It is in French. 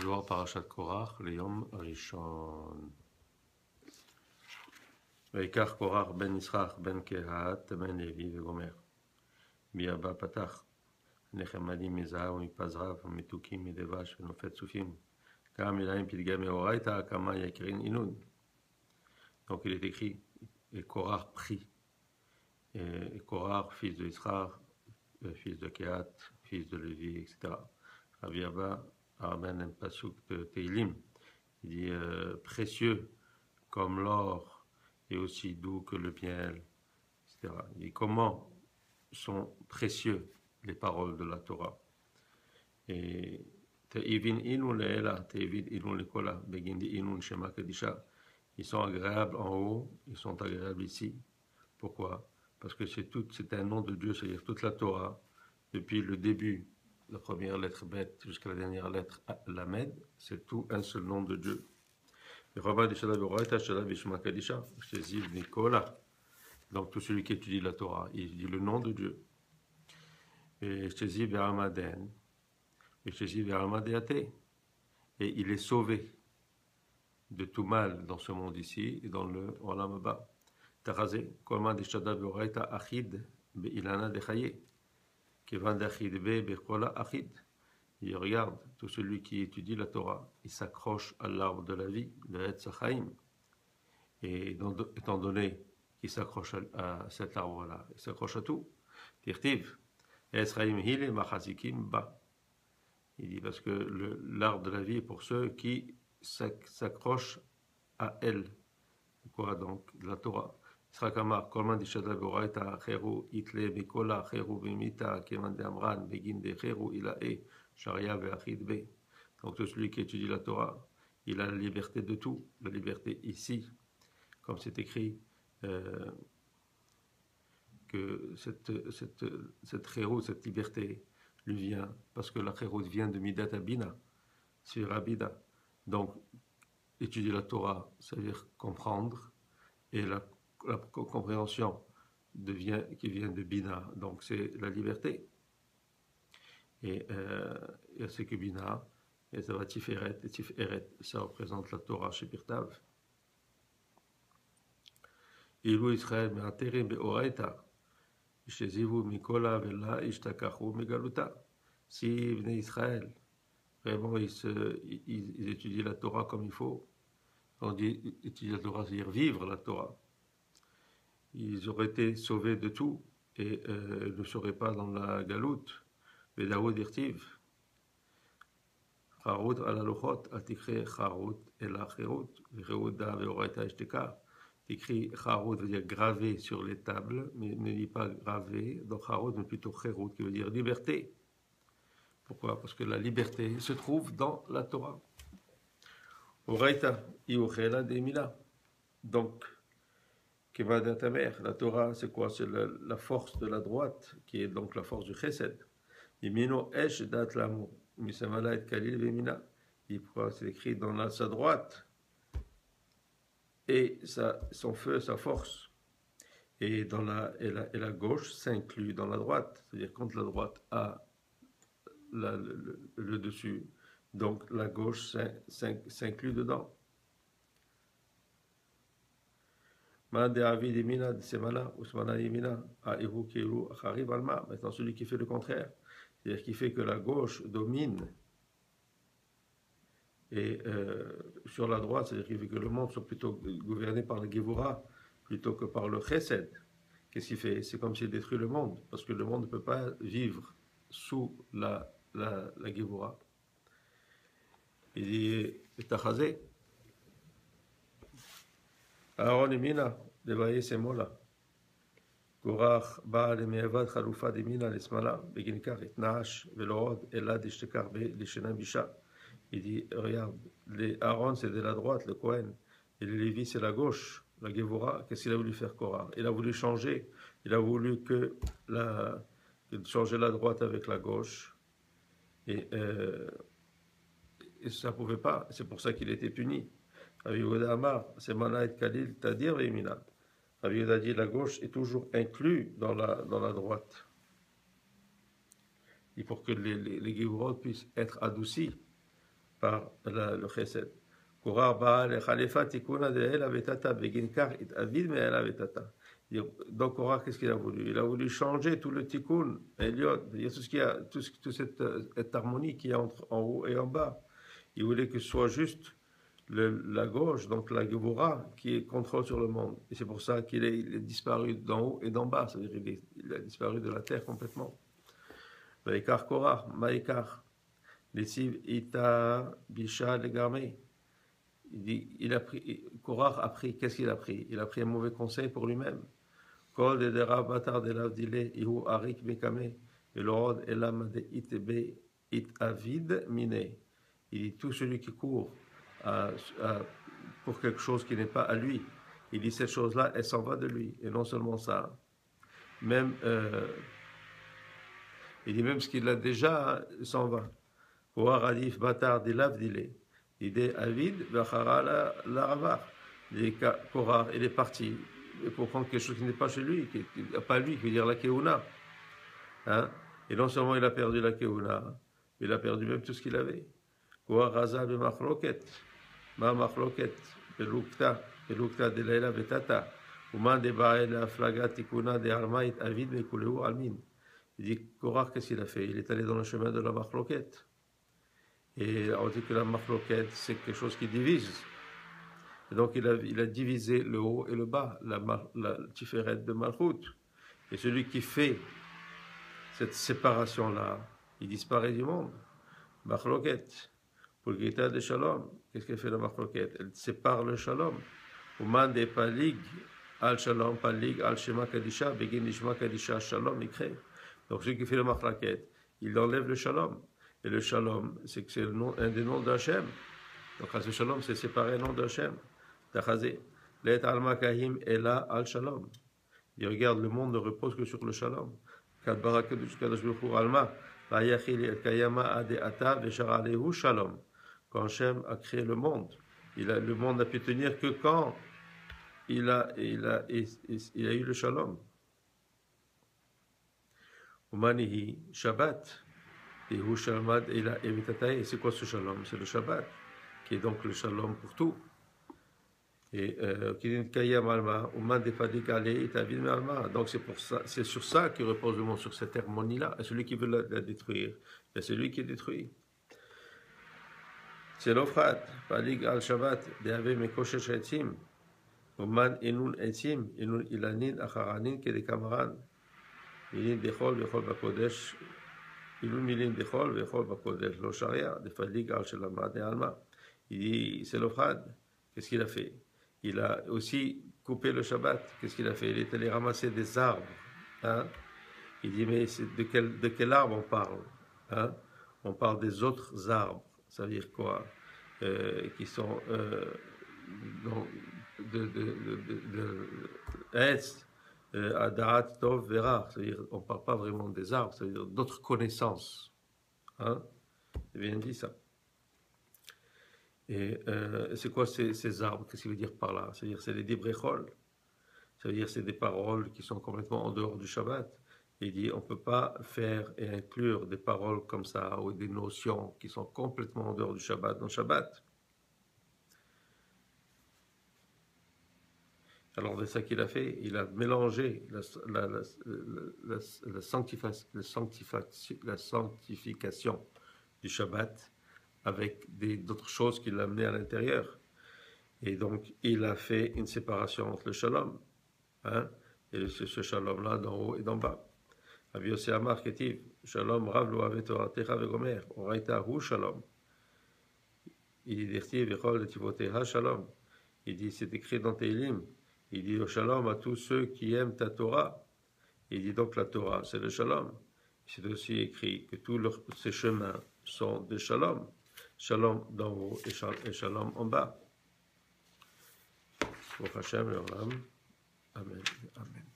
Zohar Parashat Korach, Yom Rishon. ויקח קורח בן יצחק בן קהת בן לוי וגומר. ביאבא פתח נחמדים מזהב ומפזרב ומתוקים מדבש ונופת צופים. גם מלאים פתגי מאורייתא כמה יקרין אינון. Donc il est écrit Korach prit. Korach, fils de Yitzhak, fils de Kehat, fils de Lévi, etc. Rabbi Abba ramène un pasuk de Teilim. Il dit précieux comme l'or et aussi doux que le miel, etc. Il dit comment sont précieux les paroles de la Torah. Et Te'ivin inun le'ela, te'ivin inun le'kola, begindi inun shema kedisha. Ils sont agréables en haut, ils sont agréables ici. Pourquoi? Parce que c'est un nom de Dieu, c'est-à-dire toute la Torah, depuis le début, la première lettre Bet jusqu'à la dernière lettre Lamed, c'est tout un seul nom de Dieu. Donc tout celui qui étudie la Torah, il dit le nom de Dieu. Et il est sauvé de tout mal dans ce monde ici et dans le Olam Haba. Il regarde, tout celui qui étudie la Torah, il s'accroche à l'arbre de la vie, le Etz Chaim. Et étant donné qu'il s'accroche à cet arbre-là, il s'accroche à tout. Tirtiv, Etz Chaim hile machazikim ba. Il dit parce que l'arbre de la vie est pour ceux qui s'accrochent à elle. Quoi donc? La Torah. Srakamar, Kolman Dishada Boraita, Cheru, Itle, Bikola, Cheru, Bimita, Keman de Amran, Begin de Cheru, Ilae, Sharia, Veachid Be. Donc, tout celui qui étudie la Torah, il a la liberté de tout, la liberté ici, comme c'est écrit, que cette Cheru, cette liberté, lui vient, parce que la Cheru vient de Midat Abina, sur Abida. Donc, étudier la Torah, ça veut dire comprendre, et la compréhension qui vient de Bina, donc c'est la liberté. Et c'est que Bina, et ça va Tiferet, et Tiferet, ça représente la Torah chez Pirtav. Ilou Israël, Me'atere Be'oraita, Ishezivu Mikola Vela Ishtakachu Megaluta. Si venait Israël, vraiment ils étudient la Torah comme il faut, on dit étudier la Torah, c'est-à-dire vivre la Torah. Ils auraient été sauvés de tout et ne seraient pas dans la galoute. Vedaoud irtiv. Charut ala lochot, atikre charut ela cherut. Verouda veoraita ishteka. T'écris charut veut dire gravé sur les tables, mais ne dit pas gravé. Donc charut, mais plutôt cherut, qui veut dire liberté. Pourquoi? Parce que la liberté se trouve dans la Torah. Oraita, iuchela demila. Donc, la Torah, c'est quoi? C'est la force de la droite, qui est donc la force du chesed. C'est écrit dans sa droite, et son feu, sa force. Et la gauche s'inclut dans la droite, c'est-à-dire quand la droite a le dessus, donc la gauche s'inclut dedans. Maintenant, celui qui fait le contraire, c'est-à-dire qui fait que la gauche domine et sur la droite, c'est-à-dire qu'il fait que le monde soit plutôt gouverné par la Gevura plutôt que par le Chesed. Qu'est-ce qu'il fait? C'est comme s'il détruit le monde, parce que le monde ne peut pas vivre sous la Gevura. Il dit Tachazé. Aaron et Mina, levaye ces mots-là. Korach ba le me'avad chalufa de Mina l'esmala, beginkar et naash, velorod, elad ishtekar be l'ishena bisha. Il dit, regarde, Aaron c'est de la droite, le Kohen, et les Lévi c'est la gauche, la Gevura. Qu'est-ce qu'il a voulu faire Korach? Il a voulu changer, il a voulu changer la droite avec la gauche, et ça ne pouvait pas, c'est pour ça qu'il était puni. Rabbi Yehuda Amar, c'est Mana et Khalil, Tadir et Mina. Rabbi Yehuda dit la gauche est toujours inclus dans la droite. Et pour que les Gevurot puissent être adoucis par le chesed. Korach ba le khalifa tikuna de el avetata beginkar it avid me el avetata. Donc Korach, qu'est-ce qu'il a voulu? Il a voulu changer tout le tikkun, Eliot, il y a tout ce qu'il y a, toute cette harmonie qu'il y a entre en haut et en bas. Il voulait que ce soit juste la gauche, donc la Gevura, qui contrôle sur le monde. Et c'est pour ça qu'il est disparu d'en haut et d'en bas, c'est-à-dire il a disparu de la terre complètement. Maïkar Korach, Maïkar, Lessiv Ita Bisha Legarmé. Il a pris, Korach a pris, qu'est-ce qu'il a pris? Il a pris un mauvais conseil pour lui-même. Kol de dera batar de lavdile ihu arik bekame elorod elam de itbe it avid mine. Il dit tout celui qui court pour quelque chose qui n'est pas à lui. Il dit cette chose-là, elle s'en va de lui. Et non seulement ça, même il dit même ce qu'il a déjà s'en va. Koar adif batar de lavdile. L'idée avid vachara la ravar. Korar, il est parti pour prendre quelque chose qui n'est pas chez lui, qui n'est pas lui, qui veut dire la keuna. Hein? Et non seulement il a perdu la keuna, il a perdu même tout ce qu'il avait. Koar raza be machloket, ma machloket, pelukta de laila betata, uman de bae la flaga tikuna de almaït avid me kuleu almin. Il dit Korar, qu'est-ce qu'il a fait? Il est allé dans le chemin de la machloket. Et on dit que la machloket, c'est quelque chose qui divise. Et donc il a divisé le haut et le bas, la tiferet de Malchut. Et celui qui fait cette séparation-là, il disparaît du monde. Machloket, pour le Gita de Shalom, qu'est-ce qu'elle fait la machloket? Elle sépare le Shalom. Uman de palig al Shalom, palig al Shema Kadisha, begin Nishma Kadisha Shalom, il crée. Donc celui qui fait le machloket, il enlève le Shalom. Et le Shalom, c'est que c'est un des noms d'Hachem. Donc le Shalom, c'est séparer le nom d'Hachem. Tachazé. Let alma kahim ela al Shalom. Il regarde, le monde ne repose que sur le Shalom. Kad barakedush kadosh b'chur alma, vayachil et kayama ade ata v'sharalehu Shalom. Quand Hachem a créé le monde, le monde n'a pu tenir que quand il a eu le Shalom. Umanihi Shabbat. Et c'est quoi ce shalom? C'est le Shabbat, qui est donc le shalom pour tout. Et donc c'est sur ça que repose le monde, sur cette harmonie-là. Et celui qui veut la détruire, c'est lui qui est détruit. C'est l'ofrat, palig al Shabbat, deave mekoshesh etzim, uman inun etzim, inun ilanin acharanin kedekamaran, ilin dechol vechol bakodesh. Il dit, c'est l'ofrad. Qu'est-ce qu'il a fait? Il a aussi coupé le Shabbat. Qu'est-ce qu'il a fait? Il est allé ramasser des arbres. Hein? Il dit, mais de quel arbre on parle? Hein? On parle des autres arbres. Ça veut dire quoi? Qui sont Adarat Tov Vera, c'est-à-dire on ne parle pas vraiment des arbres, c'est-à-dire d'autres connaissances. Hein? C'est bien dit ça. Et c'est quoi ces arbres? Qu'est-ce qu'il veut dire par là? C'est-à-dire c'est des dibrechol. Ça veut dire c'est des paroles qui sont complètement en dehors du Shabbat. Il dit on ne peut pas faire et inclure des paroles comme ça ou des notions qui sont complètement en dehors du Shabbat dans le Shabbat. Alors, c'est ça qu'il a fait. Il a mélangé la sanctification du Shabbat avec d'autres choses qu'il a amenées à l'intérieur. Et donc, il a fait une séparation entre le Shalom, hein, et ce Shalom-là d'en haut et d'en bas. Rabbi Yossi Amar Ketiv, Shalom Rav lo ave Toratecha vegomer, oraita hu Shalom. Il dit, Dirti vechol letivoteha Shalom. Il dit, c'est écrit dans Teilim. Il dit le shalom à tous ceux qui aiment ta Torah. Il dit donc la Torah, c'est le shalom. C'est aussi écrit que tous ces chemins sont des shalom. Shalom d'en haut et shalom en bas. Pour Hashem et Olam. Amen. Amen.